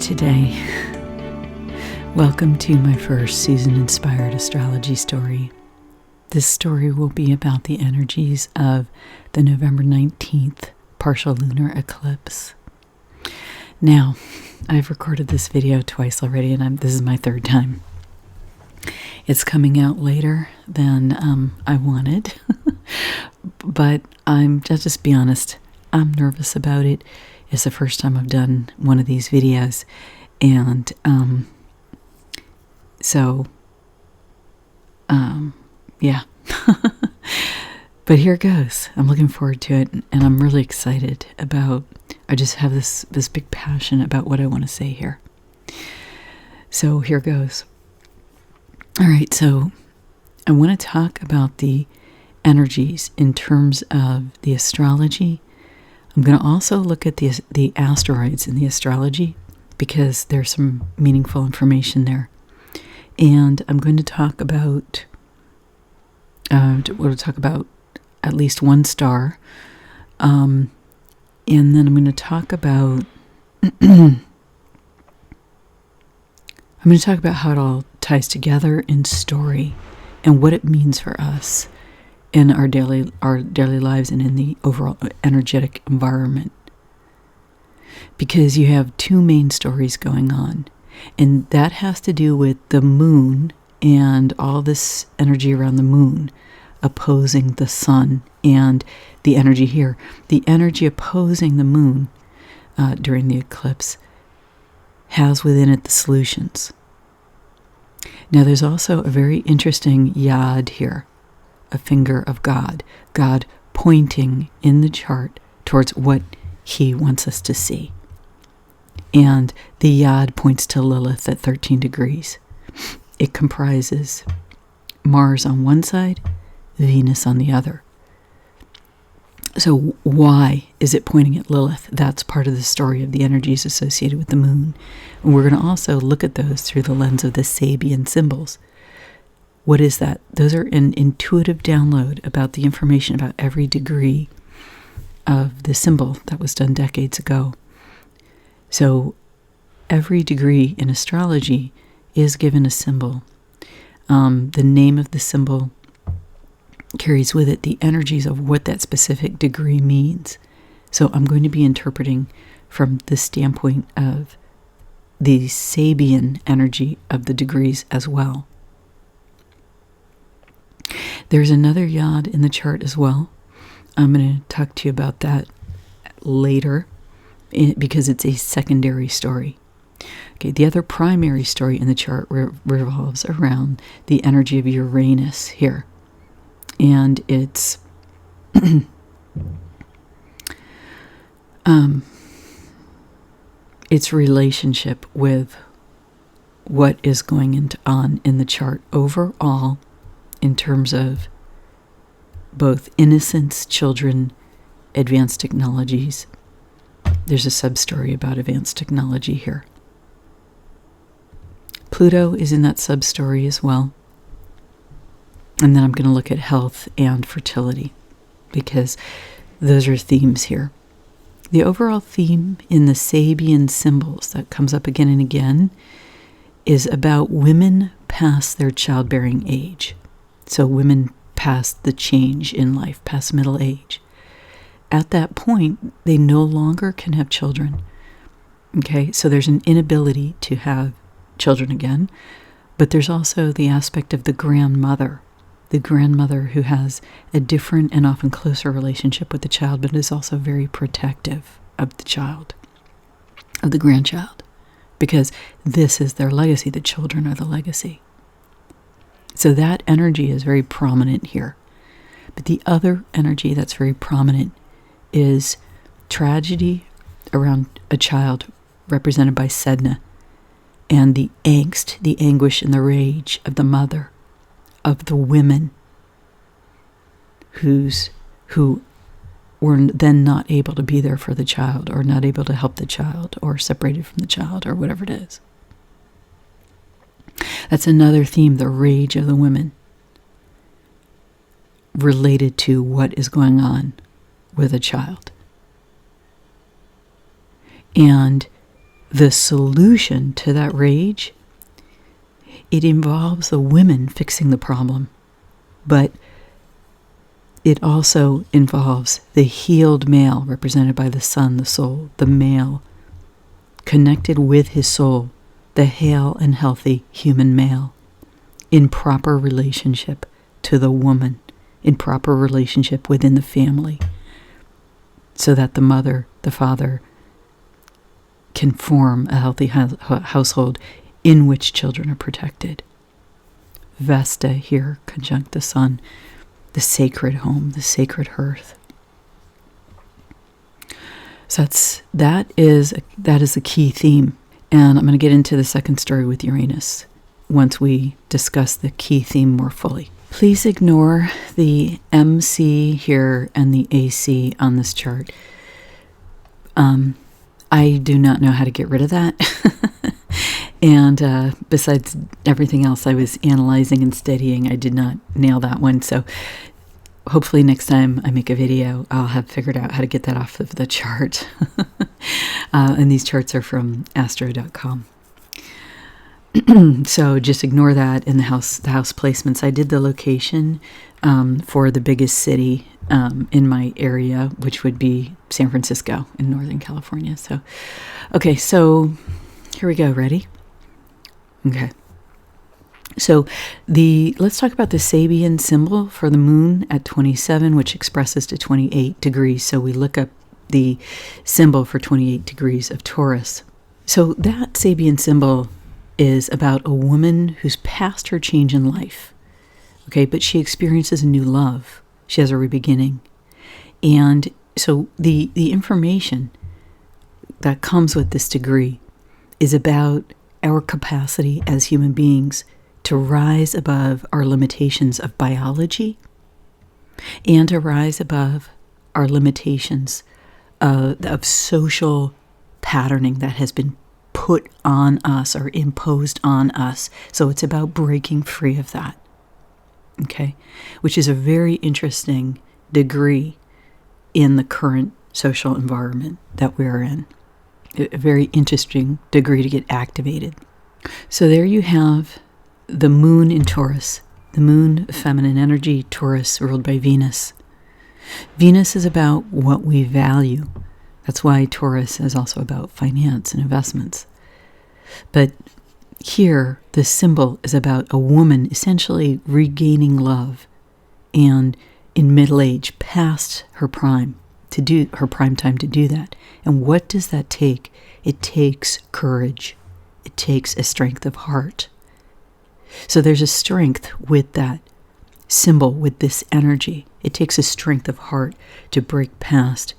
today. Welcome to my first Susan-inspired astrology story. This story will be about the energies of the November 19th partial lunar eclipse. Now, I've recorded this video twice already, and this is my third time. It's coming out later than I wanted, but just be honest, I'm nervous about it. It's the first time I've done one of these videos, and yeah. But here goes. I'm looking forward to it, and I'm really excited about, I just have this big passion about what I want to say here. So here goes. All right, so I want to talk about the energies in terms of the astrology. I'm going to also look at the asteroids in the astrology because there's some meaningful information there. And I'm going to talk about, we'll talk about at least one star. And then I'm going to talk about, I'm going to talk about how it all ties together in story and what it means for us in our daily lives and in the overall energetic environment. Because you have two main stories going on, and that has to do with the moon and all this energy around the moon opposing the sun, and the energy here. The energy opposing the moon during the eclipse has within it the solutions. Now there's also a very interesting yod here, a finger of God, God pointing in the chart towards what he wants us to see. And the yod points to Lilith at 13 degrees. It comprises Mars on one side, Venus on the other. So why is it pointing at Lilith? That's part of the story of the energies associated with the moon. And we're going to also look at those through the lens of the Sabian symbols. What is that? Those are an intuitive download about the information about every degree of the symbol that was done decades ago. So every degree in astrology is given a symbol. The name of the symbol carries with it the energies of what that specific degree means. So I'm going to be interpreting from the standpoint of the Sabian energy of the degrees as well. There's another yod in the chart as well. I'm going to talk to you about that later because it's a secondary story. Okay, the other primary story in the chart revolves around the energy of Uranus here. And it's its relationship with what is going on in the chart overall in terms of both innocence, children, advanced technologies. There's a sub-story about advanced technology here. Pluto is in that sub-story as well. And then I'm going to look at health and fertility because those are themes here. The overall theme in the Sabian symbols that comes up again and again is about women past their childbearing age. So women past the change in life, past middle age. At that point, they no longer can have children. Okay, so there's an inability to have children again, but there's also the aspect of the grandmother who has a different and often closer relationship with the child, but is also very protective of the child, of the grandchild, because this is their legacy. The children are the legacy. So that energy is very prominent here. But the other energy that's very prominent is tragedy around a child represented by Sedna, and the angst, the anguish, and the rage of the mother, of the women who were then not able to be there for the child, or not able to help the child, or separated from the child, or whatever it is. That's another theme, the rage of the women, related to what is going on with a child. And the solution to that rage, it involves the women fixing the problem, but it also involves the healed male, represented by the sun, the soul, the male, connected with his soul, the hale and healthy human male, in proper relationship to the woman, in proper relationship within the family, so that the mother, the father, can form a healthy household in which children are protected. Vesta here, conjunct the sun, the sacred home, the sacred hearth. So that is a key theme. And I'm going to get into the second story with Uranus once we discuss the key theme more fully. Please ignore the MC here and the AC on this chart. I do not know how to get rid of that. And besides everything else I was analyzing and studying, I did not nail that one. So hopefully next time I make a video, I'll have figured out how to get that off of the chart. And these charts are from astro.com. So just ignore that in the house placements. I did the location for the biggest city in my area, which would be San Francisco in Northern California. So, okay, so here we go. Ready? Okay. So let's talk about the Sabian symbol for the moon at 27, which expresses to 28 degrees. So we look up the symbol for 28 degrees of Taurus. So that Sabian symbol is about a woman who's past her change in life. Okay, but she experiences a new love. She has a re-beginning. And so the information that comes with this degree is about our capacity as human beings to rise above our limitations of biology and to rise above our limitations of social patterning that has been put on us or imposed on us. So it's about breaking free of that, okay? Which is a very interesting degree in the current social environment that we're in. A very interesting degree to get activated. So there you have the moon in Taurus. The moon, feminine energy, Taurus, ruled by Venus. Venus is about what we value. That's why Taurus is also about finance and investments. But here, the symbol is about a woman essentially regaining love and in middle age, past her prime, to do her prime time to do that. And what does that take? It takes courage. It takes a strength of heart. So there's a strength with that symbol, with this energy. It takes a strength of heart to break past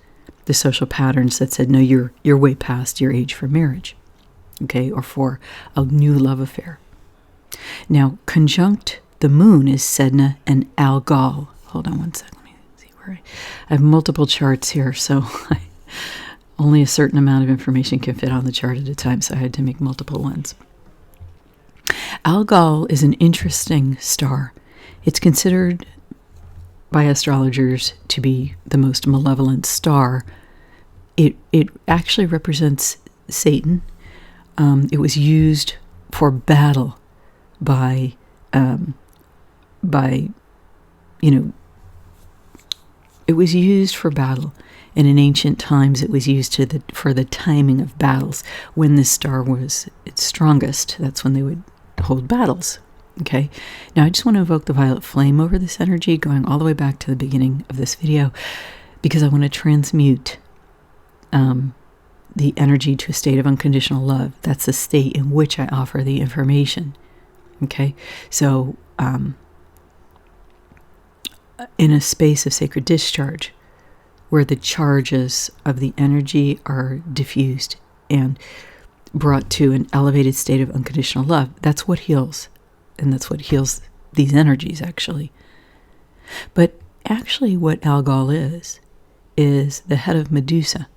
the social patterns that said, no, you're way past your age for marriage, okay, or for a new love affair. Now, conjunct the moon is Sedna and Algol. Hold on one second. Let me see where I have multiple charts here, so only a certain amount of information can fit on the chart at a time, so I had to make multiple ones. Algol is an interesting star. It's considered by astrologers to be the most malevolent star. It actually represents Satan. It was used for battle by it was used for battle. And in ancient times, it was used for the timing of battles. When this star was its strongest, that's when they would hold battles. Okay, now I just want to evoke the violet flame over this energy, going all the way back to the beginning of this video, because I want to transmute the energy to a state of unconditional love. That's the state in which I offer the information. Okay, so in a space of sacred discharge, where the charges of the energy are diffused and brought to an elevated state of unconditional love, that's what heals. And that's what heals these energies, actually. But actually what Algol is the head of Medusa.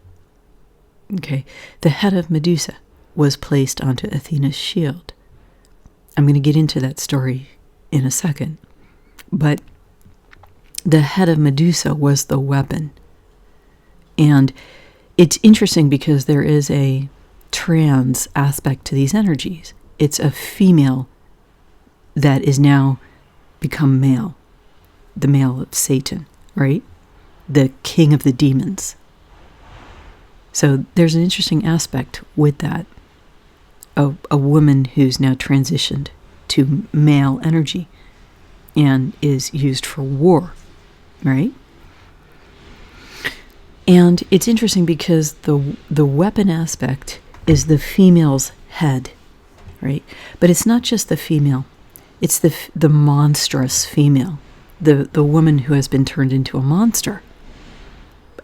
Okay, the head of Medusa was placed onto Athena's shield. I'm going to get into that story in a second. But the head of Medusa was the weapon. And it's interesting because there is a trans aspect to these energies. It's a female that is now become male, the male of Satan, right? The king of the demons. So there's an interesting aspect with that. A woman who's now transitioned to male energy and is used for war, right? And it's interesting because the weapon aspect is the female's head, right? But it's not just the female. It's the monstrous female, the woman who has been turned into a monster.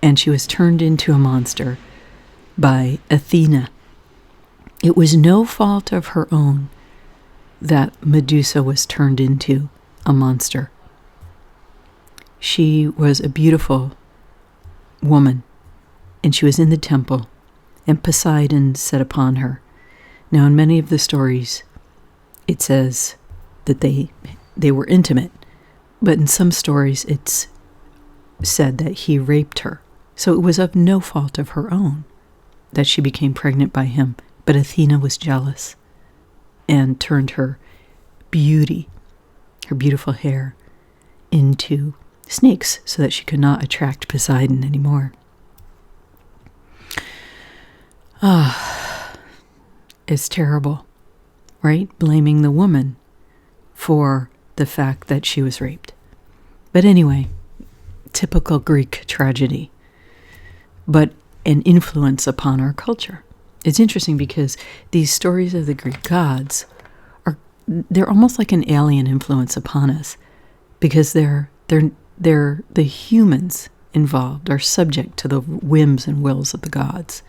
And she was turned into a monster by Athena. It was no fault of her own that Medusa was turned into a monster. She was a beautiful woman, and she was in the temple, and Poseidon set upon her. Now, in many of the stories, it says that they were intimate, but in some stories it's said that he raped her. So it was of no fault of her own that she became pregnant by him, but Athena was jealous and turned her beauty, her beautiful hair, into snakes so that she could not attract Poseidon anymore. It's terrible, right? Blaming the woman for the fact that she was raped. But anyway, typical Greek tragedy, but an influence upon our culture. It's interesting because these stories of the Greek gods they're almost like an alien influence upon us, because they're the humans involved are subject to the whims and wills of the gods.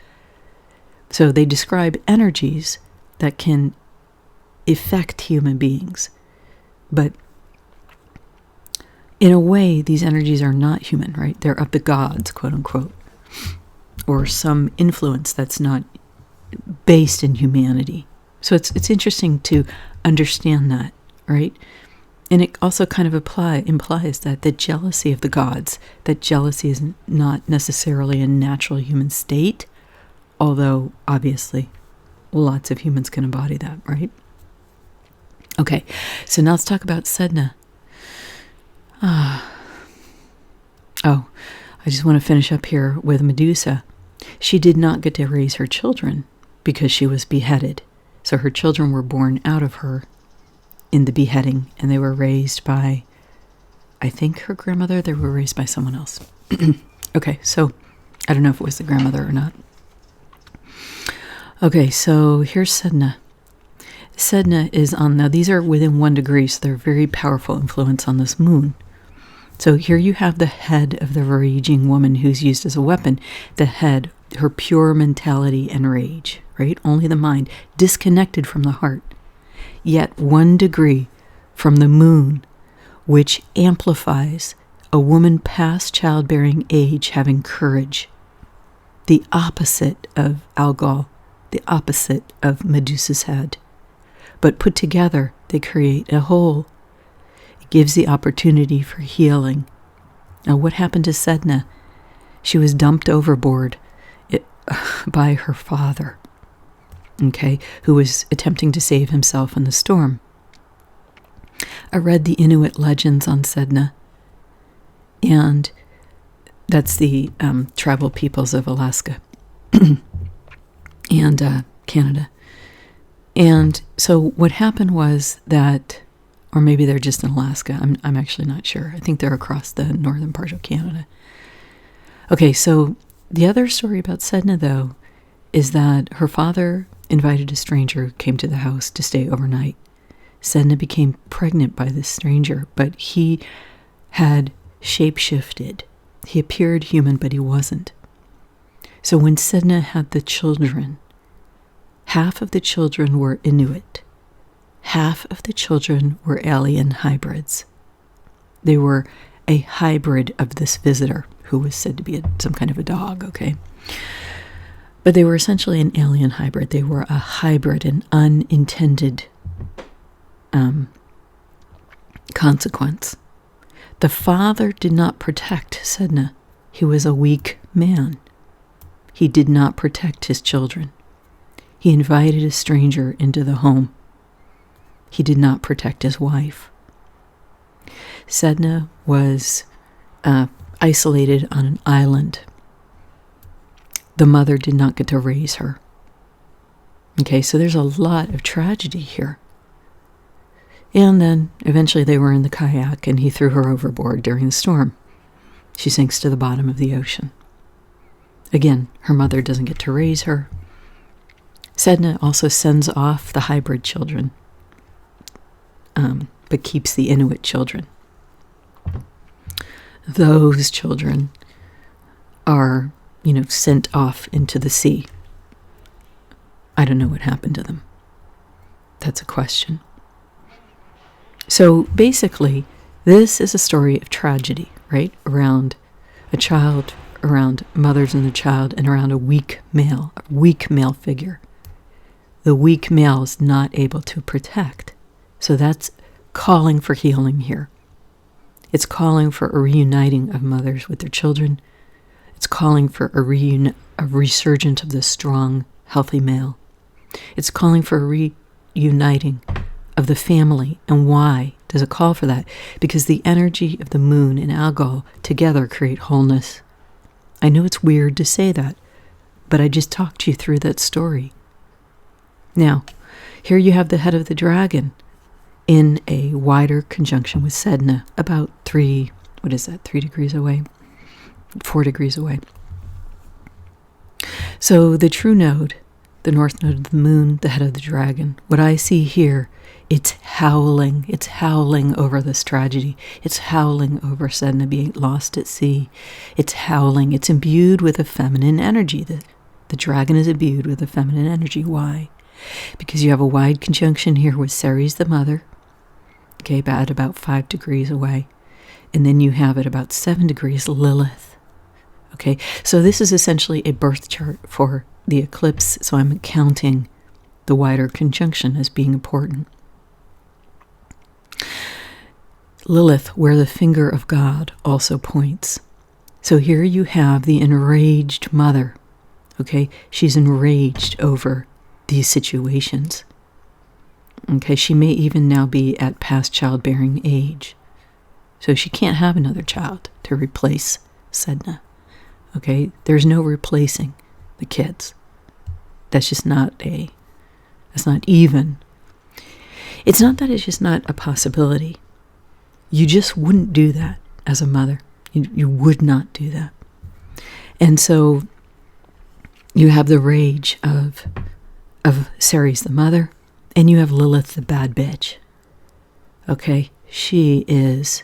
So they describe energies that can affect human beings. But in a way, these energies are not human, right? They're of the gods, quote unquote, or some influence that's not based in humanity. So it's interesting to understand that, right? And it also kind of implies that the jealousy of the gods, that jealousy is not necessarily a natural human state, although obviously lots of humans can embody that, right? Okay, so now let's talk about Sedna. I just want to finish up here with Medusa. She did not get to raise her children because she was beheaded. So her children were born out of her in the beheading, and they were raised by, I think, her grandmother. They were raised by someone else. Okay, so I don't know if it was the grandmother or not. Okay, so here's Sedna. Sedna is on, now these are within 1 degree, so they're a very powerful influence on this moon. So here you have the head of the raging woman who's used as a weapon. The head, her pure mentality and rage, right? Only the mind, disconnected from the heart. Yet 1 degree from the moon, which amplifies a woman past childbearing age having courage. The opposite of Algol, the opposite of Medusa's head. But put together, they create a whole. It gives the opportunity for healing. Now, what happened to Sedna? She was dumped overboard by her father, okay, who was attempting to save himself in the storm. I read the Inuit legends on Sedna, and that's the tribal peoples of Alaska and Canada. And so what happened was that, or maybe they're just in Alaska, I'm actually not sure. I think they're across the northern part of Canada. Okay, so the other story about Sedna, though, is that her father invited a stranger who came to the house to stay overnight. Sedna became pregnant by this stranger, but he had shapeshifted. He appeared human, but he wasn't. So when Sedna had the children, half of the children were Inuit. Half of the children were alien hybrids. They were a hybrid of this visitor, who was said to be some kind of a dog, okay? But they were essentially an alien hybrid. They were a hybrid, an unintended consequence. The father did not protect Sedna. He was a weak man. He did not protect his children. He invited a stranger into the home. He did not protect his wife. Sedna was isolated on an island. The mother did not get to raise her. Okay, so there's a lot of tragedy here. And then eventually they were in the kayak and he threw her overboard during the storm. She sinks to the bottom of the ocean. Again, her mother doesn't get to raise her. Sedna also sends off the hybrid children, but keeps the Inuit children. Those children are, sent off into the sea. I don't know what happened to them. That's a question. So basically, this is a story of tragedy, right? Around a child, around mothers and the child, and around a weak male figure. The weak male is not able to protect. So that's calling for healing here. It's calling for a reuniting of mothers with their children. It's calling for a resurgence of the strong, healthy male. It's calling for a reuniting of the family. And why does it call for that? Because the energy of the moon and Algol together create wholeness. I know it's weird to say that, but I just talked you through that story. Now, here you have the head of the dragon in a wider conjunction with Sedna, about 3 degrees away? 4 degrees away. So the true node, the north node of the moon, the head of the dragon, what I see here, it's howling over this tragedy. It's howling over Sedna being lost at sea. It's howling. It's imbued with a feminine energy. The dragon is imbued with a feminine energy. Why? Because you have a wide conjunction here with Ceres, the mother, okay, at about 5 degrees away. And then you have at about 7 degrees Lilith. Okay, so this is essentially a birth chart for the eclipse, so I'm counting the wider conjunction as being important. Lilith, where the finger of God also points. So here you have the enraged mother. Okay, she's enraged over these situations. Okay, she may even now be at past childbearing age. So she can't have another child to replace Sedna. Okay, there's no replacing the kids. That's just that's not even. It's not that it's just not a possibility. You just wouldn't do that as a mother. You would not do that. And so you have the rage of Ceres the mother, and you have Lilith the bad bitch. Okay, she is,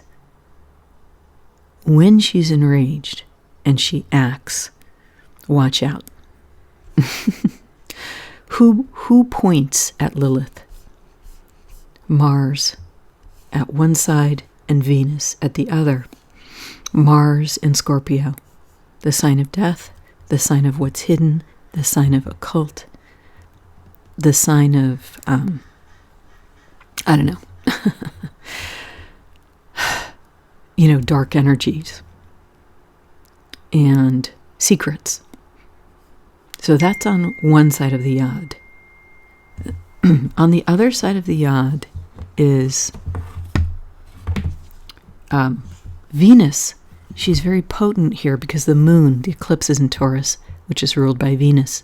when she's enraged and she acts, watch out. Who points at Lilith? Mars at one side and Venus at the other. Mars in Scorpio, the sign of death, the sign of what's hidden, the sign of occult, the sign of, I don't know, dark energies and secrets. So that's on one side of the yod. On the other side of the yod is Venus. She's very potent here because the moon, the eclipse is in Taurus, which is ruled by Venus.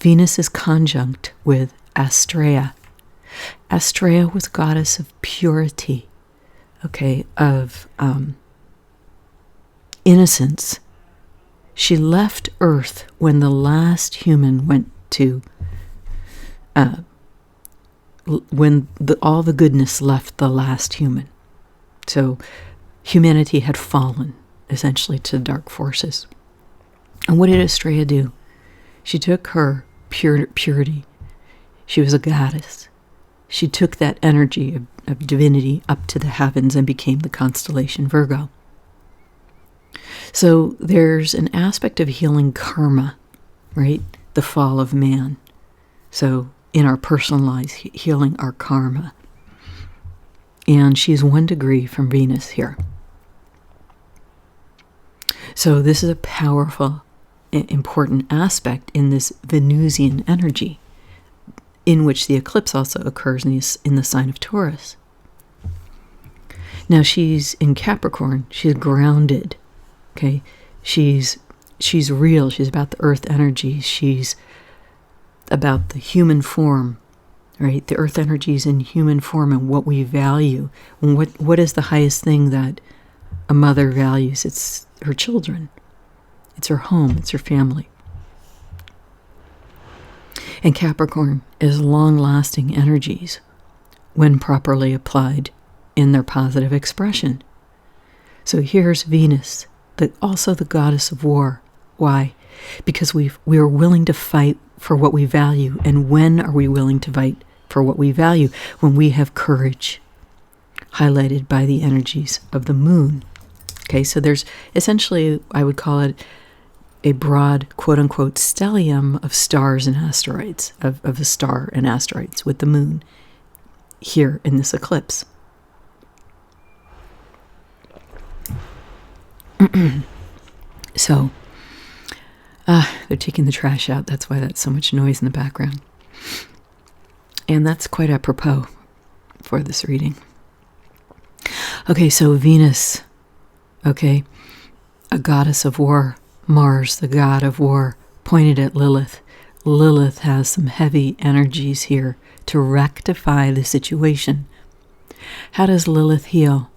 Venus is conjunct with Astrea. Astrea was goddess of purity, okay, of innocence. She left Earth when the last human went to, when all the goodness left the last human. So humanity had fallen, essentially, to dark forces. And what did Astrea do? She took her purity. She was a goddess. She took that energy of divinity up to the heavens and became the constellation Virgo. So there's an aspect of healing karma, right? The fall of man. So in our personal lives, healing our karma. And she's 1 degree from Venus here. So this is a powerful, important aspect in this Venusian energy, in which the eclipse also occurs in the sign of Taurus. Now she's in Capricorn. She's grounded. Okay, she's real. She's about the earth energy. She's about the human form, right? The earth energy is in human form and what we value. And what is the highest thing that a mother values? It's her children. It's her home. It's her family. And Capricorn is long-lasting energies when properly applied in their positive expression. So here's Venus, also the goddess of war. Why? Because we are willing to fight for what we value. And when are we willing to fight for what we value? When we have courage, highlighted by the energies of the moon. Okay, so there's essentially, I would call it a broad, quote-unquote, stellium of stars and asteroids, of a star and asteroids with the moon here in this eclipse. So, they're taking the trash out. That's why that's so much noise in the background. And that's quite apropos for this reading. Okay, so Venus, okay, a goddess of war. Mars, the god of war, pointed at Lilith. Lilith has some heavy energies here to rectify the situation. How does Lilith heal?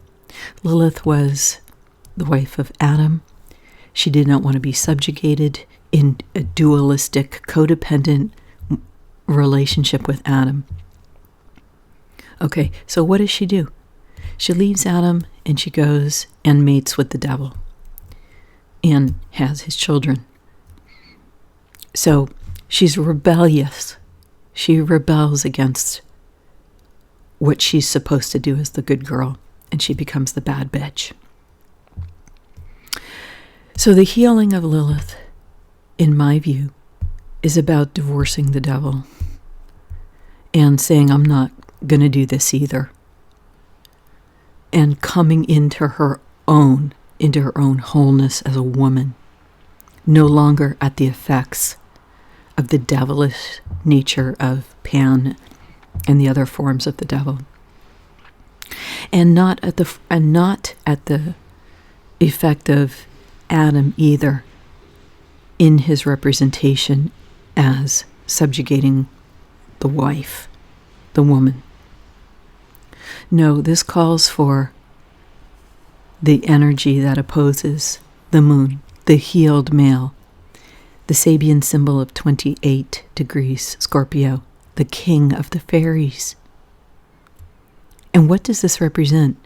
Lilith was the wife of Adam. She did not want to be subjugated in a dualistic, codependent relationship with Adam. Okay, so what does she do? She leaves Adam and she goes and mates with the devil and has his children. So she's rebellious. She rebels against what she's supposed to do as the good girl, and she becomes the bad bitch. So the healing of Lilith, in my view, is about divorcing the devil and saying, I'm not going to do this either. And coming into her own wholeness as a woman, no longer at the effects of the devilish nature of Pan and the other forms of the devil, and not at the effect of Adam either, in his representation as subjugating the wife, the woman. No, this calls for the energy that opposes the moon, the healed male, the Sabian symbol of 28 degrees Scorpio, the king of the fairies. And what does this represent?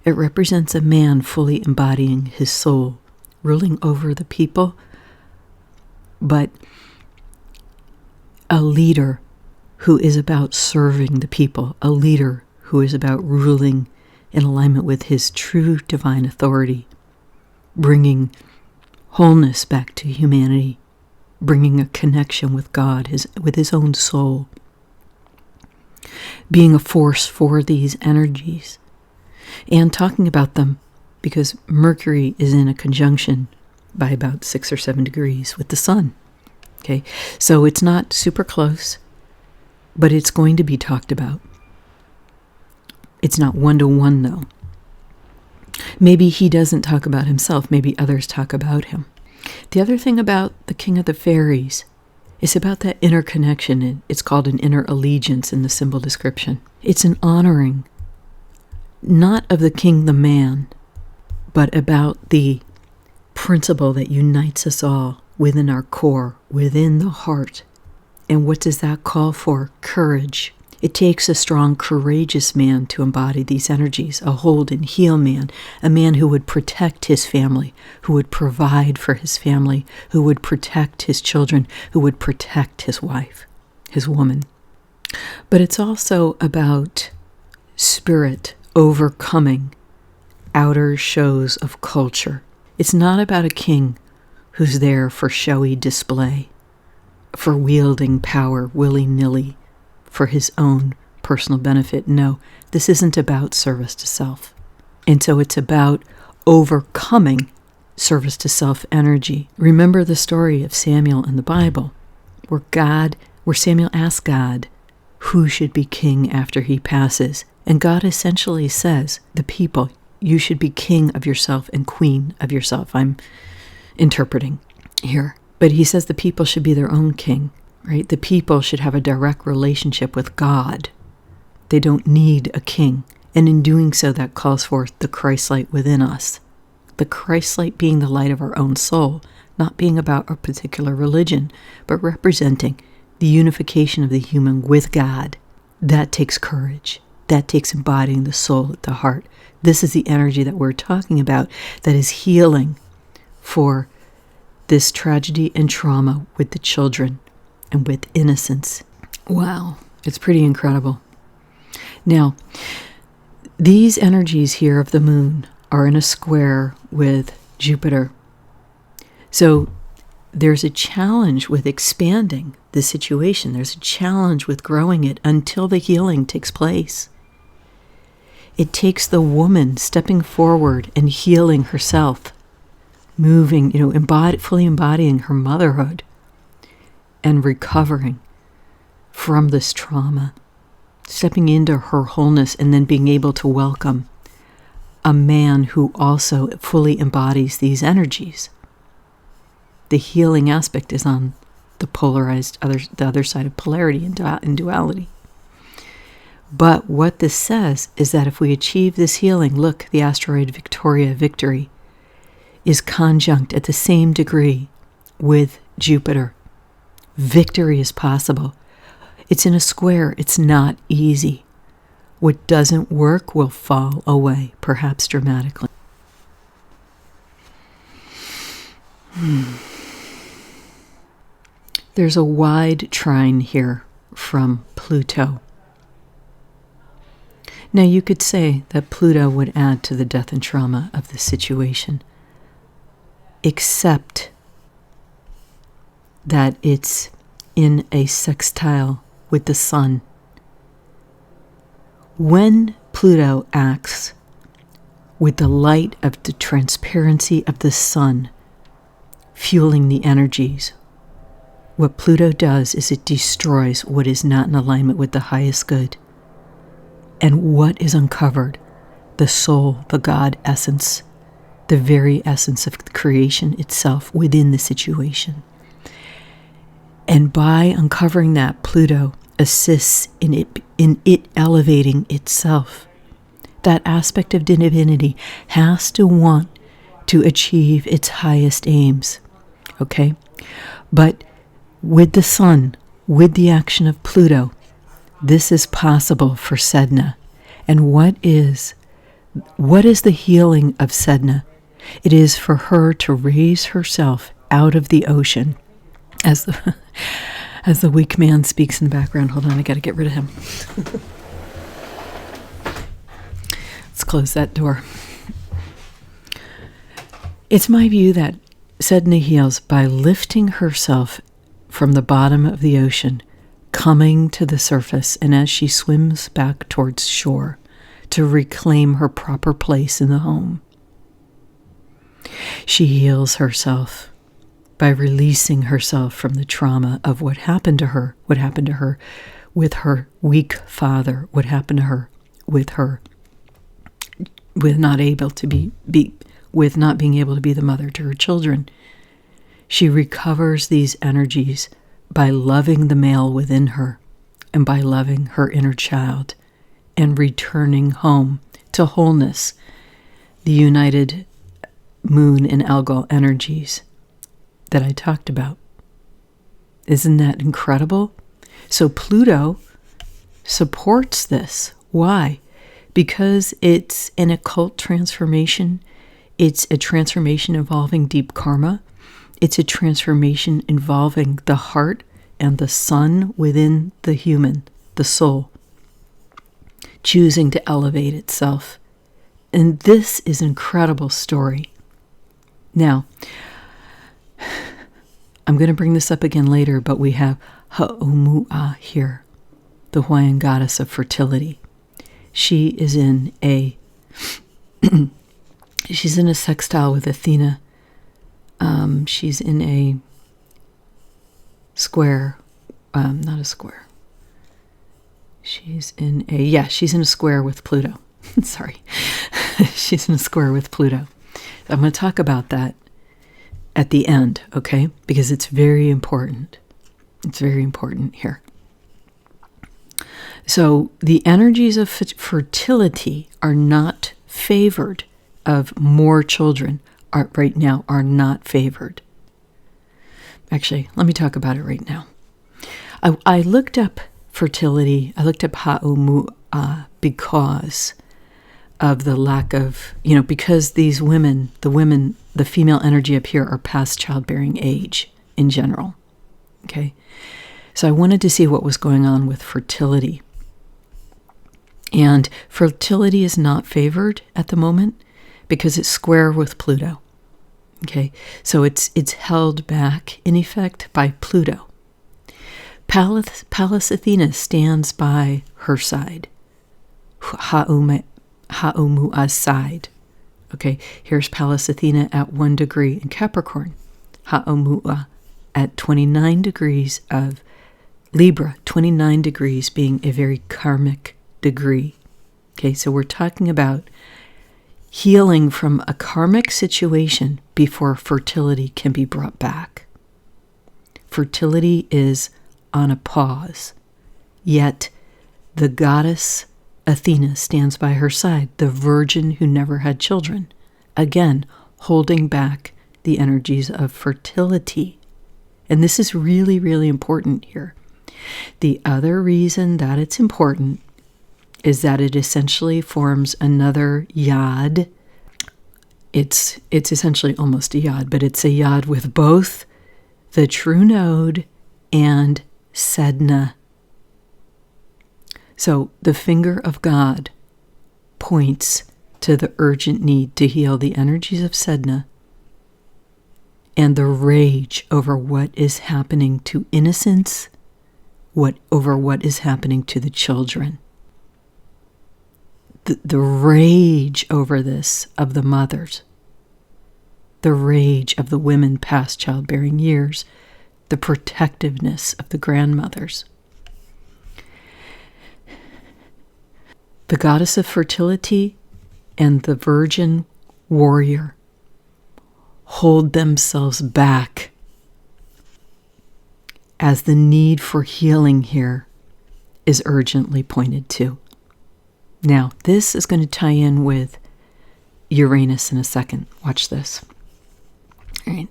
It represents a man fully embodying his soul, ruling over the people, but a leader who is about serving the people, a leader who is about ruling in alignment with his true divine authority, bringing wholeness back to humanity, bringing a connection with God, with his own soul, being a force for these energies, and talking about them because Mercury is in a conjunction by about 6 or 7 degrees with the sun. Okay, so it's not super close, but it's going to be talked about. It's not one-to-one, though. Maybe he doesn't talk about himself. Maybe others talk about him. The other thing about the King of the Fairies is about that inner connection. It's called an inner allegiance in the symbol description. It's an honoring, not of the king, the man, but about the principle that unites us all within our core, within the heart. And what does that call for? Courage. It takes a strong, courageous man to embody these energies, a hold and heal man, a man who would protect his family, who would provide for his family, who would protect his children, who would protect his wife, his woman. But it's also about spirit overcoming outer shows of culture. It's not about a king who's there for showy display, for wielding power willy-nilly, for his own personal benefit. No, this isn't about service to self. And so it's about overcoming service to self energy. Remember the story of Samuel in the Bible, where Samuel asked God who should be king after he passes. And God essentially says, the people, you should be king of yourself and queen of yourself. I'm interpreting here. But he says the people should be their own king, right? The people should have a direct relationship with God. They don't need a king. And in doing so, that calls forth the Christ light within us. The Christ light being the light of our own soul, not being about a particular religion, but representing the unification of the human with God. That takes courage. That takes embodying the soul at the heart. This is the energy that we're talking about that is healing for this tragedy and trauma with the children and with innocence. Wow, it's pretty incredible. Now, these energies here of the moon are in a square with Jupiter. So there's a challenge with expanding the situation. There's a challenge with growing it until the healing takes place. It takes the woman stepping forward and healing herself, moving, fully embodying her motherhood and recovering from this trauma, stepping into her wholeness and then being able to welcome a man who also fully embodies these energies. The healing aspect is on the polarized the other side of polarity and duality. But what this says is that if we achieve this healing, look, the asteroid Victory is conjunct at the same degree with Jupiter. Victory is possible. It's in a square. It's not easy. What doesn't work will fall away, perhaps dramatically. There's a wide trine here from Pluto. Now you could say that Pluto would add to the death and trauma of the situation, except that it's in a sextile with the sun. When Pluto acts with the light of the transparency of the sun fueling the energies, what Pluto does is it destroys what is not in alignment with the highest good. And what is uncovered? The soul, the God essence, the very essence of creation itself within the situation. And by uncovering that, Pluto assists in it elevating itself. That aspect of divinity has to want to achieve its highest aims. Okay? But with the sun, with the action of Pluto, this is possible for Sedna. And what is the healing of Sedna? It is for her to raise herself out of the ocean. As the weak man speaks in the background. Hold on, I got to get rid of him. Let's close that door. It's my view that Sedna heals by lifting herself from the bottom of the ocean, coming to the surface, and as she swims back towards shore to reclaim her proper place in the home. She heals herself by releasing herself from the trauma of what happened to her with her weak father, what happened to her with not being able to be the mother to her children. She recovers these energies by loving the male within her and by loving her inner child and returning home to wholeness, the united moon and Algol energies that I talked about. Isn't that incredible? So Pluto supports this. Why? Because it's an occult transformation. It's a transformation involving deep karma. It's a transformation involving the heart and the sun within the human, the soul, choosing to elevate itself. And this is an incredible story. Now, I'm going to bring this up again later, but we have Haumua here, the Hawaiian goddess of fertility. She is in a she's in a sextile with Athena. She's in a square, not a square. She's in a square with Pluto. Sorry. She's in a square with Pluto. I'm going to talk about that at the end, okay? Because it's very important. It's very important here. So the energies of fertility are not favored, of more children right now are not favored. Actually, let me talk about it right now. I looked up fertility. I looked up Haumua because of the lack of, because these women, the female energy up here are past childbearing age in general. Okay. So I wanted to see what was going on with fertility. And fertility is not favored at the moment because it's square with Pluto. Okay. So it's held back in effect by Pluto. Pallas Athena stands by her side. Haumua's side. Okay, here's Pallas Athena at 1 degree in Capricorn. Haumua at 29 degrees of Libra, 29 degrees being a very karmic degree. Okay, so we're talking about healing from a karmic situation before fertility can be brought back. Fertility is on a pause, yet the goddess Athena stands by her side, the virgin who never had children, again, holding back the energies of fertility. And this is really, really important here. The other reason that it's important is that it essentially forms another yod. It's essentially almost a yod, but it's a yod with both the true node and Sedna. So the finger of God points to the urgent need to heal the energies of Sedna and the rage over what is happening to innocence, over what is happening to the children. The rage over this of the mothers, the rage of the women past childbearing years, the protectiveness of the grandmothers. The goddess of fertility and the virgin warrior hold themselves back as the need for healing here is urgently pointed to. Now, this is going to tie in with Uranus in a second. Watch this. All right.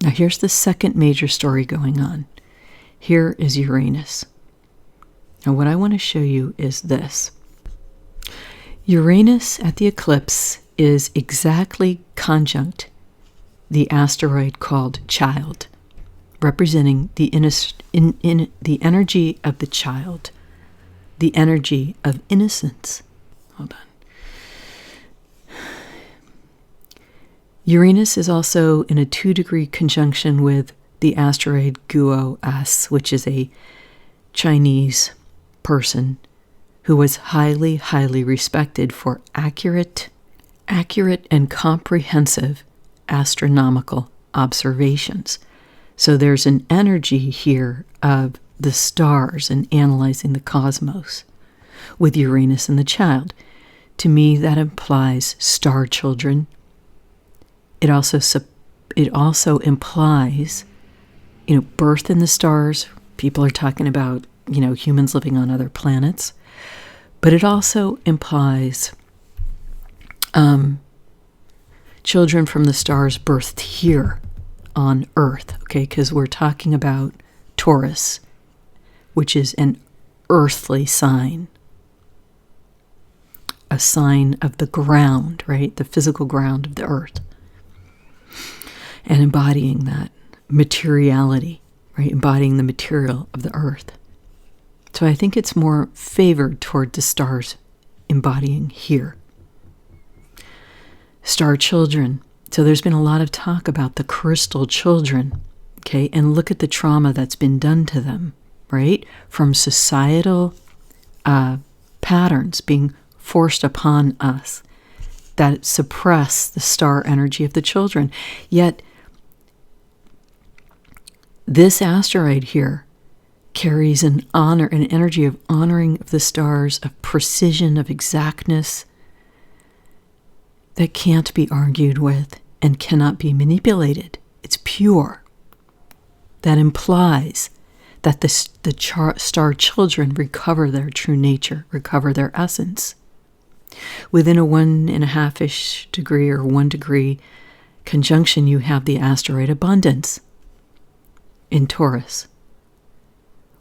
Now, here's the second major story going on. Here is Uranus. Now, what I want to show you is this. Uranus at the eclipse is exactly conjunct the asteroid called Child, representing the energy of the child, the energy of innocence. Hold on. Uranus is also in a 2-degree conjunction with the asteroid Guo-as, which is a Chinese person who was highly, highly respected for accurate and comprehensive astronomical observations. So there's an energy here of the stars and analyzing the cosmos with Uranus and the child. To me, that implies star children. It also implies, birth in the stars. People are talking about, humans living on other planets. But it also implies children from the stars birthed here on Earth, okay? Because we're talking about Taurus, which is an earthly sign, a sign of the ground, right? The physical ground of the Earth. And embodying that materiality, right? Embodying the material of the Earth. So I think it's more favored toward the stars embodying here. Star children. So there's been a lot of talk about the crystal children, okay? And look at the trauma that's been done to them, right? From societal patterns being forced upon us that suppress the star energy of the children. Yet, this asteroid here carries an energy of honoring of the stars, of precision, of exactness that can't be argued with and cannot be manipulated. It's pure. That implies that the star children recover their true nature, recover their essence. Within a 1.5-ish degree or 1 degree conjunction, you have the asteroid Abundance in Taurus.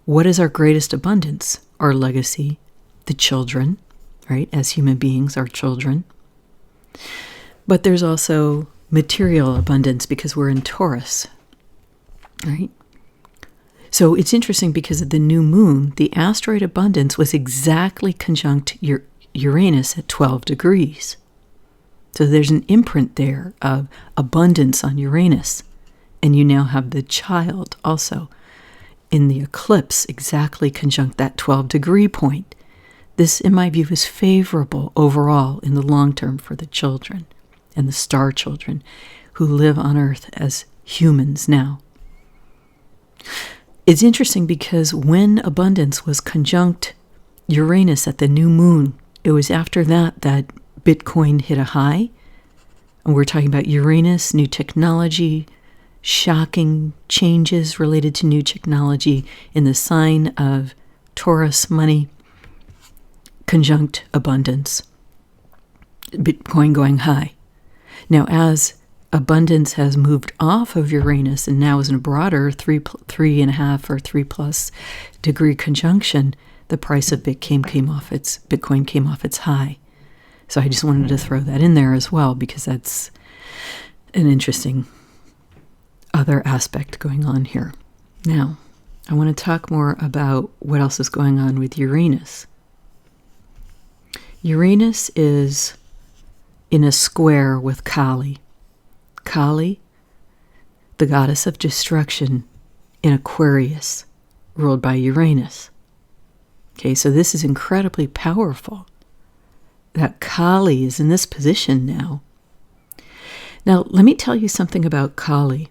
What is our greatest abundance? Our legacy, the children, right? As human beings, our children. But there's also material abundance because we're in Taurus, right? So it's interesting because of the new moon, the asteroid Abundance was exactly conjunct Uranus at 12 degrees. So there's an imprint there of abundance on Uranus. And you now have the child also in the eclipse exactly conjunct that 12-degree point. This, in my view, is favorable overall in the long term for the children and the star children who live on Earth as humans now. It's interesting because when Abundance was conjunct Uranus at the new moon, it was after that that Bitcoin hit a high. And we're talking about Uranus, new technology, shocking changes related to new technology in the sign of Taurus, money, conjunct Abundance, Bitcoin going high. Now, as Abundance has moved off of Uranus and now is in a broader 3.5 or 3+ degree conjunction, the price of Bitcoin came off its high. So I just wanted to throw that in there as well because that's an interesting other aspect going on here. Now, I want to talk more about what else is going on with Uranus. Uranus is in a square with Kali. Kali, the goddess of destruction in Aquarius, ruled by Uranus. Okay, so this is incredibly powerful that Kali is in this position now. Now, let me tell you something about Kali.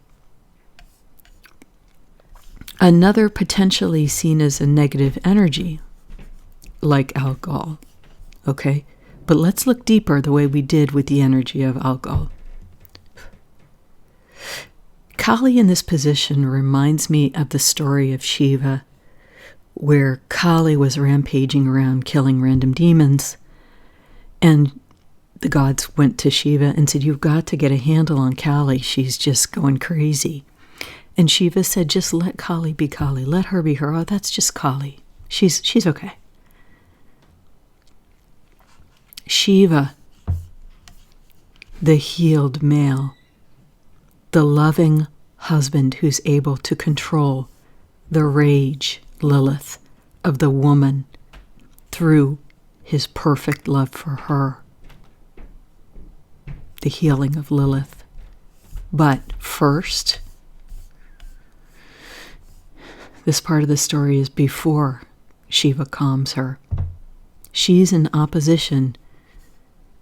Another potentially seen as a negative energy, like Algol, okay? But let's look deeper the way we did with the energy of Algol. Kali in this position reminds me of the story of Shiva, where Kali was rampaging around killing random demons, and the gods went to Shiva and said, "You've got to get a handle on Kali. She's just going crazy." And Shiva said, "Just let Kali be Kali. Let her be her. Oh, that's just Kali. She's okay." Shiva, the healed male, the loving husband who's able to control the rage, Lilith, of the woman through his perfect love for her. The healing of Lilith. But first, this part of the story is before Shiva calms her. She's in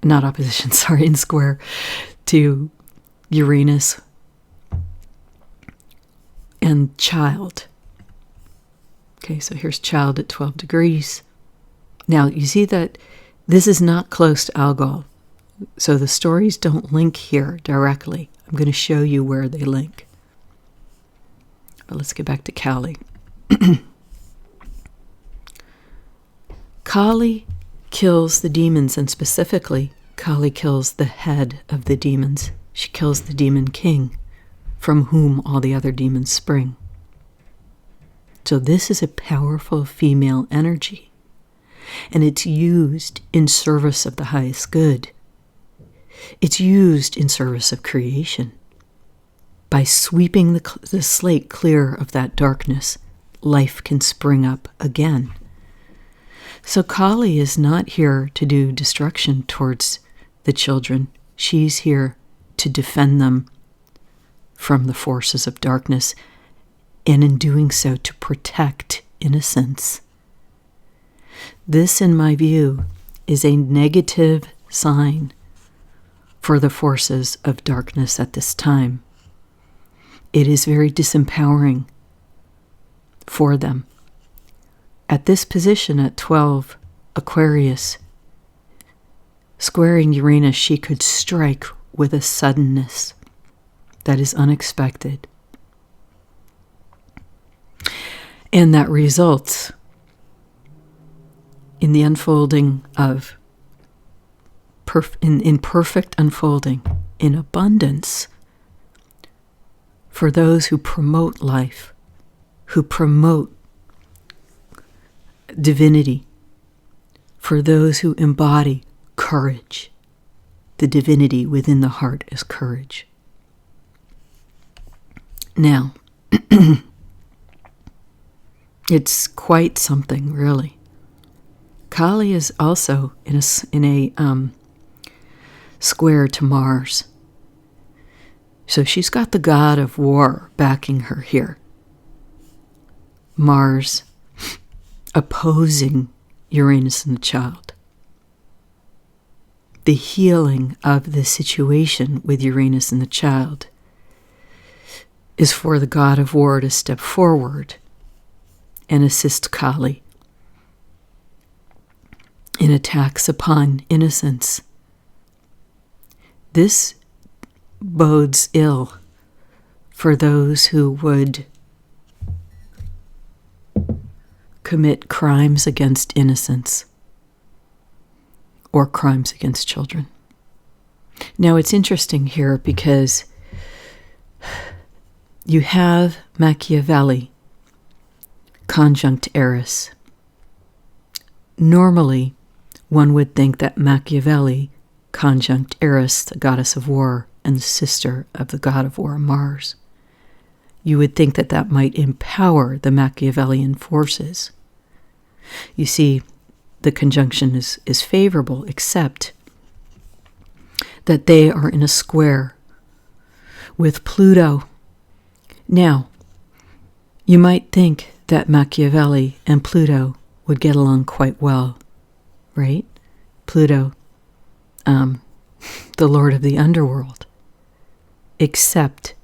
in square to Uranus and child. Okay, so here's child at 12 degrees. Now, you see that this is not close to Algol, so the stories don't link here directly. I'm going to show you where they link. But let's get back to Kali. Kali kills the demons, and specifically, Kali kills the head of the demons. She kills the demon king, from whom all the other demons spring. So this is a powerful female energy, and it's used in service of the highest good. It's used in service of creation. By sweeping the slate clear of that darkness, life can spring up again. So Kali is not here to do destruction towards the children. She's here to defend them from the forces of darkness, and in doing so to protect innocence. This, in my view, is a negative sign for the forces of darkness at this time. It is very disempowering for them at this position at 12 Aquarius, squaring Uranus, she could strike with a suddenness that is unexpected. And that results in the unfolding of, in perfect unfolding, in abundance for those who promote life, who promote divinity, for those who embody courage. The divinity within the heart is courage. Now, it's quite something, really. Kali is also in a square to Mars. So she's got the god of war backing her here. Mars opposing Uranus and the child. The healing of the situation with Uranus and the child is for the god of war to step forward and assist Kali in attacks upon innocence. This bodes ill for those who would commit crimes against innocence or crimes against children. Now, it's interesting here because you have Machiavelli conjunct Eris. Normally, one would think that Machiavelli conjunct Eris, the goddess of war and the sister of the god of war, Mars. You would think that that might empower the Machiavellian forces. You see, the conjunction is favorable, except that they are in a square with Pluto. Now, you might think that Machiavelli and Pluto would get along quite well, right? Pluto, the lord of the underworld. Except,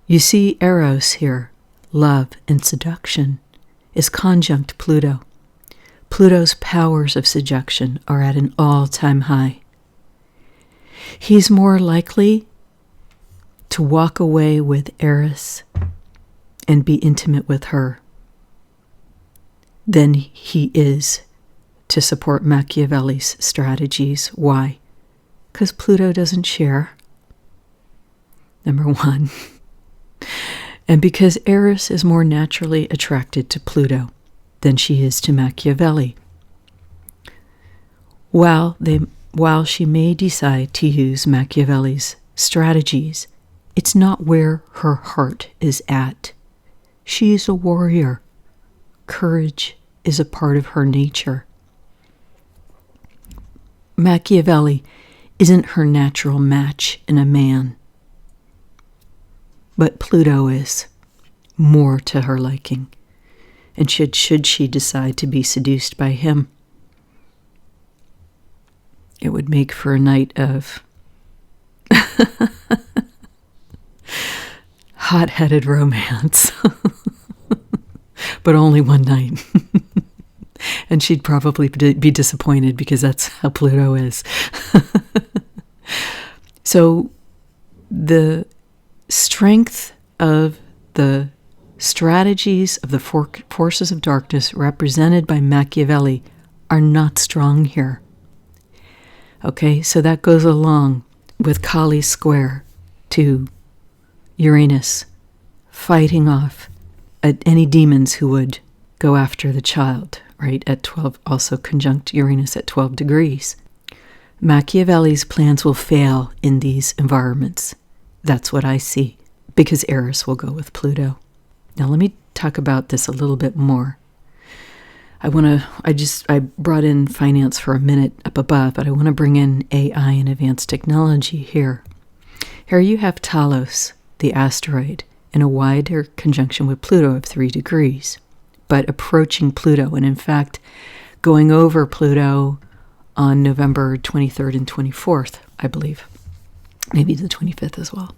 you see Eros here, love and seduction, is conjunct Pluto. Pluto's powers of seduction are at an all-time high. He's more likely to walk away with Eris and be intimate with her than he is to support Machiavelli's strategies. Why? Because Pluto doesn't share, number one. And because Eris is more naturally attracted to Pluto than she is to Machiavelli. While she may decide to use Machiavelli's strategies, it's not where her heart is at. She is a warrior. Courage is a part of her nature. Machiavelli isn't her natural match in a man, but Pluto is more to her liking. And should she decide to be seduced by him, it would make for a night of hot-headed romance. But only one night. And she'd probably be disappointed because that's how Pluto is. So the strength of the strategies of the forces of darkness represented by Machiavelli are not strong here. Okay, so that goes along with Kali's square to Uranus, fighting off any demons who would go after the child, right, at 12, also conjunct Uranus at 12 degrees. Machiavelli's plans will fail in these environments. That's what I see, because Eris will go with Pluto. Now let me talk about this a little bit more. I brought in finance for a minute up above, but I want to bring in AI and advanced technology here. Here you have Talos, the asteroid, in a wider conjunction with Pluto of 3 degrees, but approaching Pluto, and in fact, going over Pluto on November 23rd and 24th, I believe. Maybe the 25th as well.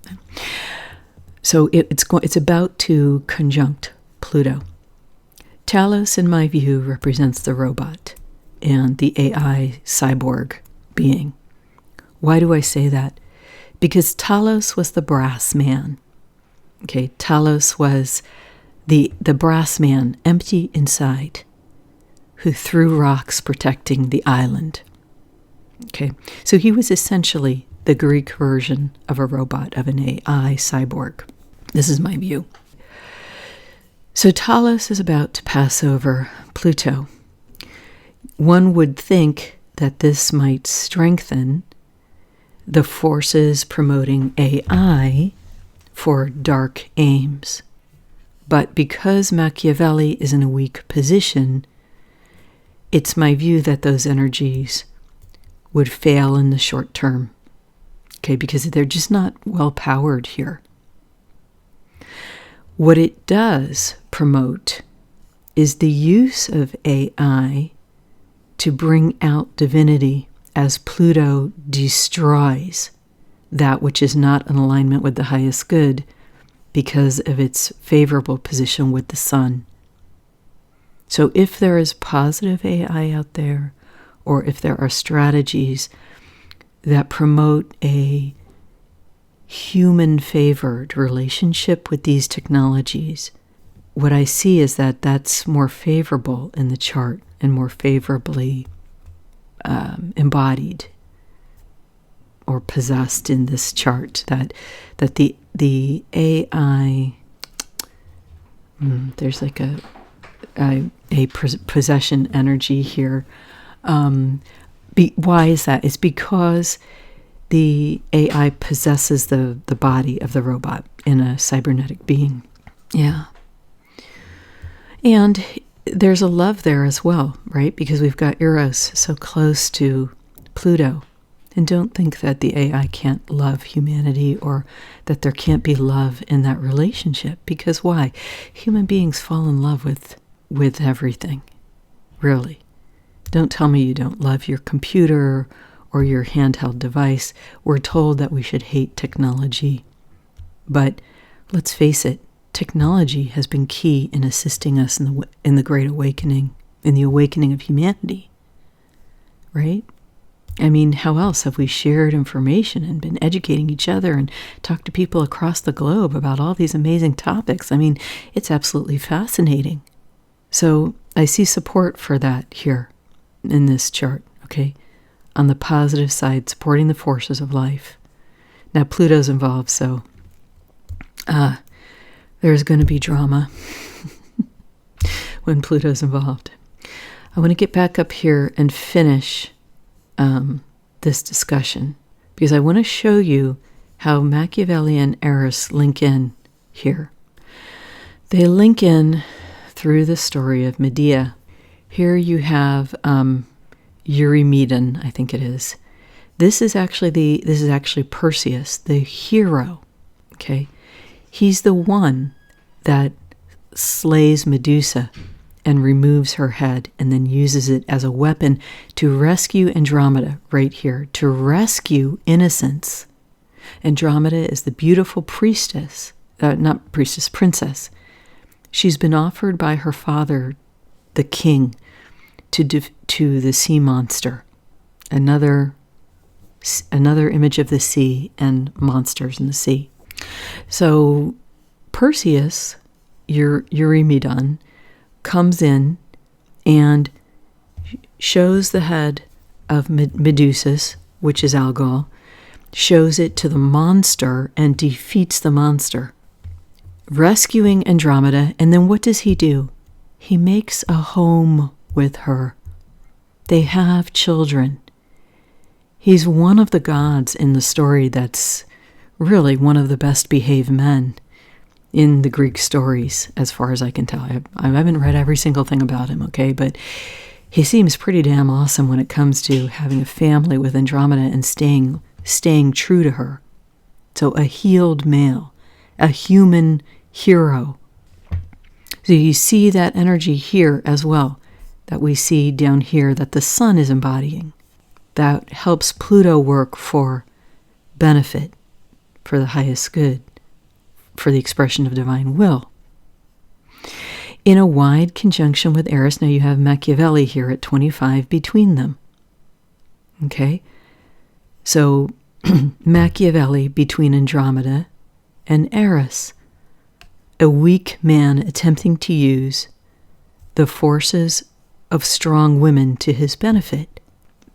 So it's about to conjunct Pluto. Talos, in my view, represents the robot and the AI cyborg being. Why do I say that? Because Talos was the brass man. Okay, Talos was the brass man, empty inside, who threw rocks protecting the island. Okay, so he was essentially the Greek version of a robot, of an AI cyborg. This is my view. So Talos is about to pass over Pluto. One would think that this might strengthen the forces promoting AI for dark aims. But because Machiavelli is in a weak position, it's my view that those energies would fail in the short term. Okay, because they're just not well powered here. What it does promote is the use of AI to bring out divinity as Pluto destroys that which is not in alignment with the highest good because of its favorable position with the sun. So if there is positive AI out there, or if there are strategies that promote a human-favored relationship with these technologies, what I see is that that's more favorable in the chart and more favorably embodied or possessed in this chart. That the AI, there's like a possession energy here. Why is that? It's because the AI possesses the body of the robot in a cybernetic being. Yeah. And there's a love there as well, right? Because we've got Eros so close to Pluto. And don't think that the AI can't love humanity or that there can't be love in that relationship. Because why? Human beings fall in love with everything, really. Don't tell me you don't love your computer or your handheld device. We're told that we should hate technology. But let's face it, technology has been key in assisting us in the Great Awakening, in the awakening of humanity, right? I mean, how else have we shared information and been educating each other and talked to people across the globe about all these amazing topics? I mean, it's absolutely fascinating. So I see support for that here in this chart, okay? On the positive side, supporting the forces of life. Now, Pluto's involved, so there's going to be drama when Pluto's involved. I want to get back up here and finish this discussion because I want to show you how Machiavellian Eros link in here. They link in through the story of Medea. Here you have Eurymedon, I think it is. This is actually Perseus, the hero. Okay, he's the one that slays Medusa and removes her head and then uses it as a weapon to rescue Andromeda right here, to rescue Innocence. Andromeda is the beautiful princess. She's been offered by her father, the king, to the sea monster, another image of the sea and monsters in the sea. So Perseus, Eurymedon, comes in and shows the head of Medusa, which is Algol, shows it to the monster and defeats the monster, rescuing Andromeda. And then what does he do? He makes a home with her. They have children. He's one of the gods in the story that's really one of the best behaved men in the Greek stories, as far as I can tell. I haven't read every single thing about him, okay? But he seems pretty damn awesome when it comes to having a family with Andromeda and staying true to her. So a healed male, a human hero. So you see that energy here as well, that we see down here that the sun is embodying. That helps Pluto work for benefit, for the highest good, for the expression of divine will. in a wide conjunction with Eris. Now you have Machiavelli here at 25 between them. Okay? So Machiavelli between Andromeda and Eris. A weak man attempting to use the forces of strong women to his benefit.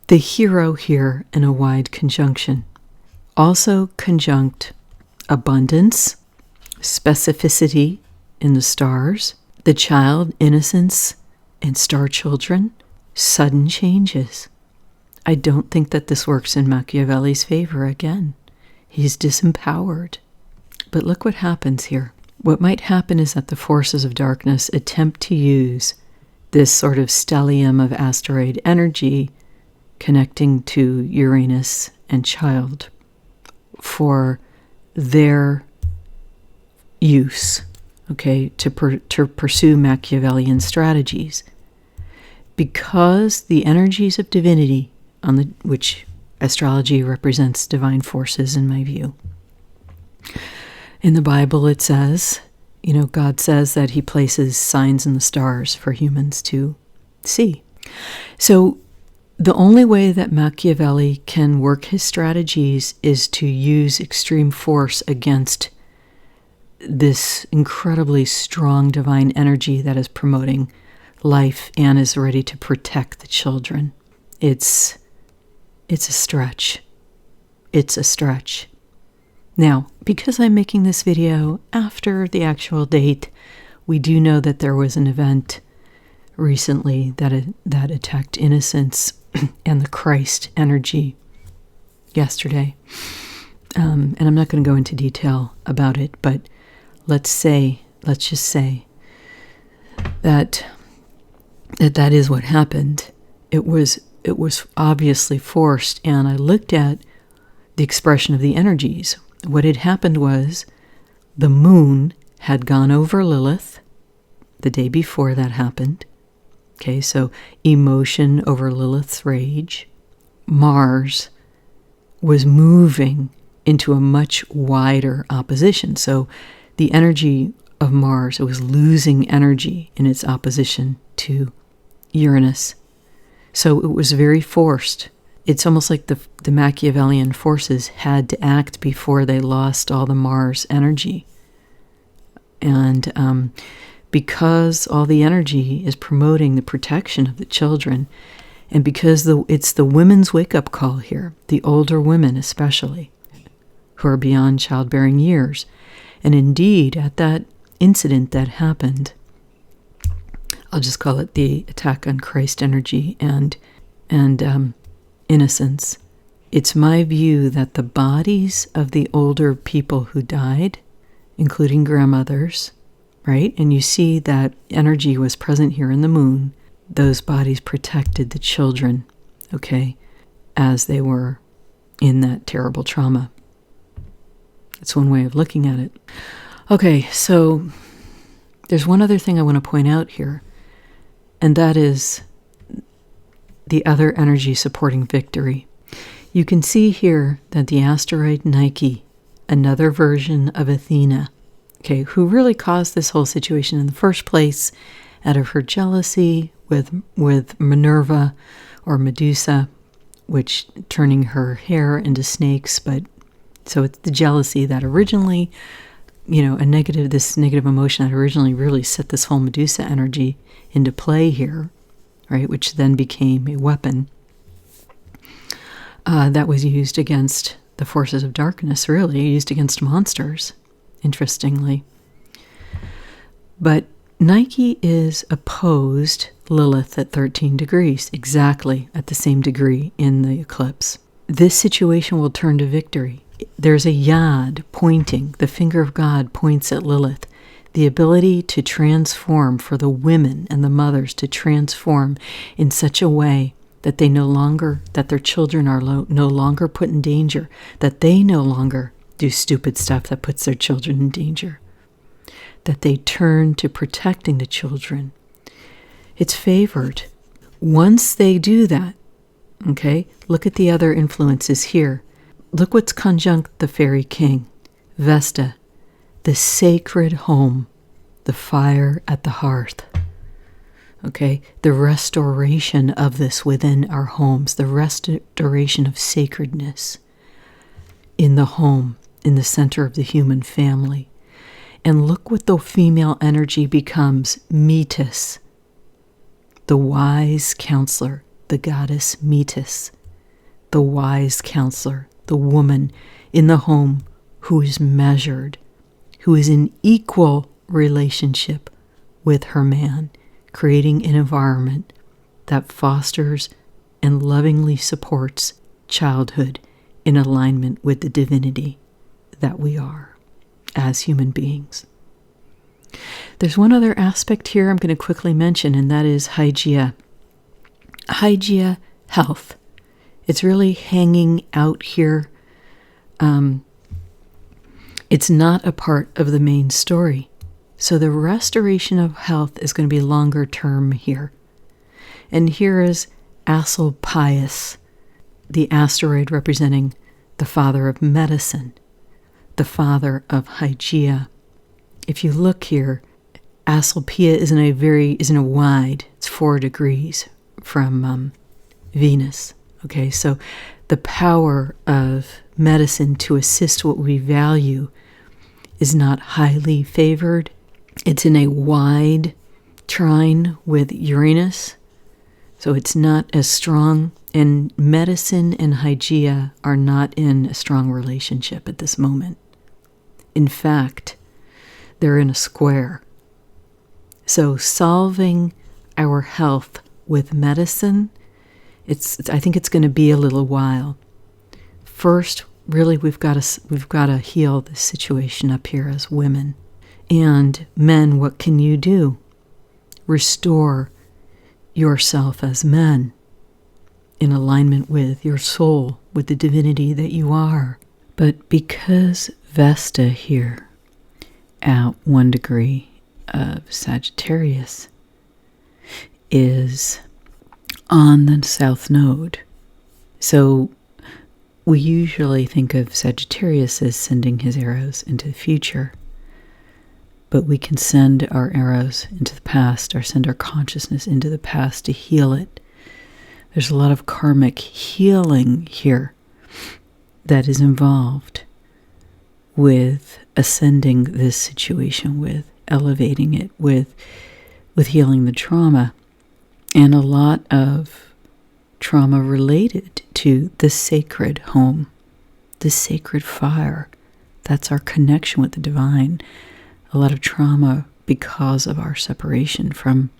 The hero here in a wide conjunction. Also conjunct abundance, specificity in the stars, the child, innocence, and star children, sudden changes. I don't think that this works in Machiavelli's favor again. He's disempowered. But look what happens here. What might happen is that the forces of darkness attempt to use this sort of stellium of asteroid energy connecting to Uranus and child for their use, okay, to pursue Machiavellian strategies. Because the energies of divinity, which astrology represents divine forces in my view. In the Bible it says, God says that he places signs in the stars for humans to see. So the only way that Machiavelli can work his strategies is to use extreme force against this incredibly strong divine energy that is promoting life and is ready to protect the children. It's a stretch. It's a stretch. Now, because I'm making this video after the actual date, we do know that there was an event recently that attacked Innocence and the Christ energy yesterday. And I'm not going to go into detail about it, but let's just say that is what happened. It was obviously forced, and I looked at the expression of the energies. What had happened was the moon had gone over Lilith the day before that happened. Okay, so emotion over Lilith's rage. Mars was moving into a much wider opposition. So the energy of Mars, it was losing energy in its opposition to Uranus. So it was very forced. It's almost like the Machiavellian forces had to act before they lost all the Mars energy. And because all the energy is promoting the protection of the children, and because it's the women's wake-up call here, the older women especially, who are beyond childbearing years. And indeed, at that incident that happened, I'll just call it the attack on Christ energy and Innocence. It's my view that the bodies of the older people who died, including grandmothers, right? And you see that energy was present here in the moon. Those bodies protected the children, okay, as they were in that terrible trauma. It's one way of looking at it. Okay, so there's one other thing I want to point out here, and that is the other energy supporting victory. You can see here that the asteroid Nike, another version of Athena, okay, who really caused this whole situation in the first place out of her jealousy with Minerva or Medusa, which turning her hair into snakes. But so it's the jealousy that originally, this negative emotion that originally really set this whole Medusa energy into play here, right, which then became a weapon that was used against the forces of darkness, really, used against monsters, interestingly. But Nike is opposed Lilith at 13 degrees, exactly at the same degree in the eclipse. This situation will turn to victory. There's a yad pointing, the finger of God points at Lilith. The ability to transform for the women and the mothers to transform in such a way that that their children are no longer put in danger, that they no longer do stupid stuff that puts their children in danger, that they turn to protecting the children. It's favored. Once they do that, okay, look at the other influences here. Look what's conjunct the fairy king, Vesta, the sacred home, the fire at the hearth. Okay, the restoration of this within our homes, the restoration of sacredness in the home, in the center of the human family. And look what the female energy becomes, Metis, the wise counselor, the goddess Metis, the wise counselor, the woman in the home who is measured, who is in equal relationship with her man, creating an environment that fosters and lovingly supports childhood in alignment with the divinity that we are as human beings. There's one other aspect here I'm going to quickly mention, and that is Hygeia. Hygeia, health. It's really hanging out here. It's not a part of the main story. So the restoration of health is going to be longer term here. And here is Astrology, the asteroid representing the father of medicine, the father of Hygeia. If you look here, Astrology is in a wide, it's 4 degrees from Venus. Okay, so the power of medicine to assist what we value is not highly favored. It's in a wide trine with Uranus, so it's not as strong. And medicine and Hygeia are not in a strong relationship at this moment. In fact, they're in a square. So solving our health with medicine, I think it's going to be a little while. First, really, we've got to heal this situation up here as women. And men, what can you do? Restore yourself as men in alignment with your soul, with the divinity that you are. But because Vesta here at 1 degree of Sagittarius is on the south node, so we usually think of Sagittarius as sending his arrows into the future. But we can send our arrows into the past, or send our consciousness into the past to heal it. There's a lot of karmic healing here that is involved with ascending this situation, with elevating it, with healing the trauma. And a lot of trauma related to the sacred home, the sacred fire. That's our connection with the divine. A lot of trauma because of our separation from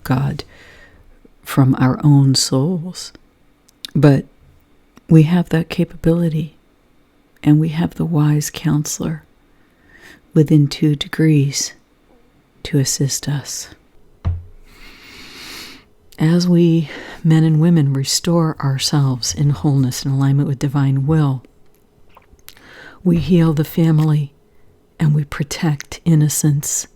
God, from our own souls. But we have that capability, and we have the wise counselor within 2 degrees to assist us. As we, men and women, restore ourselves in wholeness and alignment with divine will, we heal the family, and we protect innocence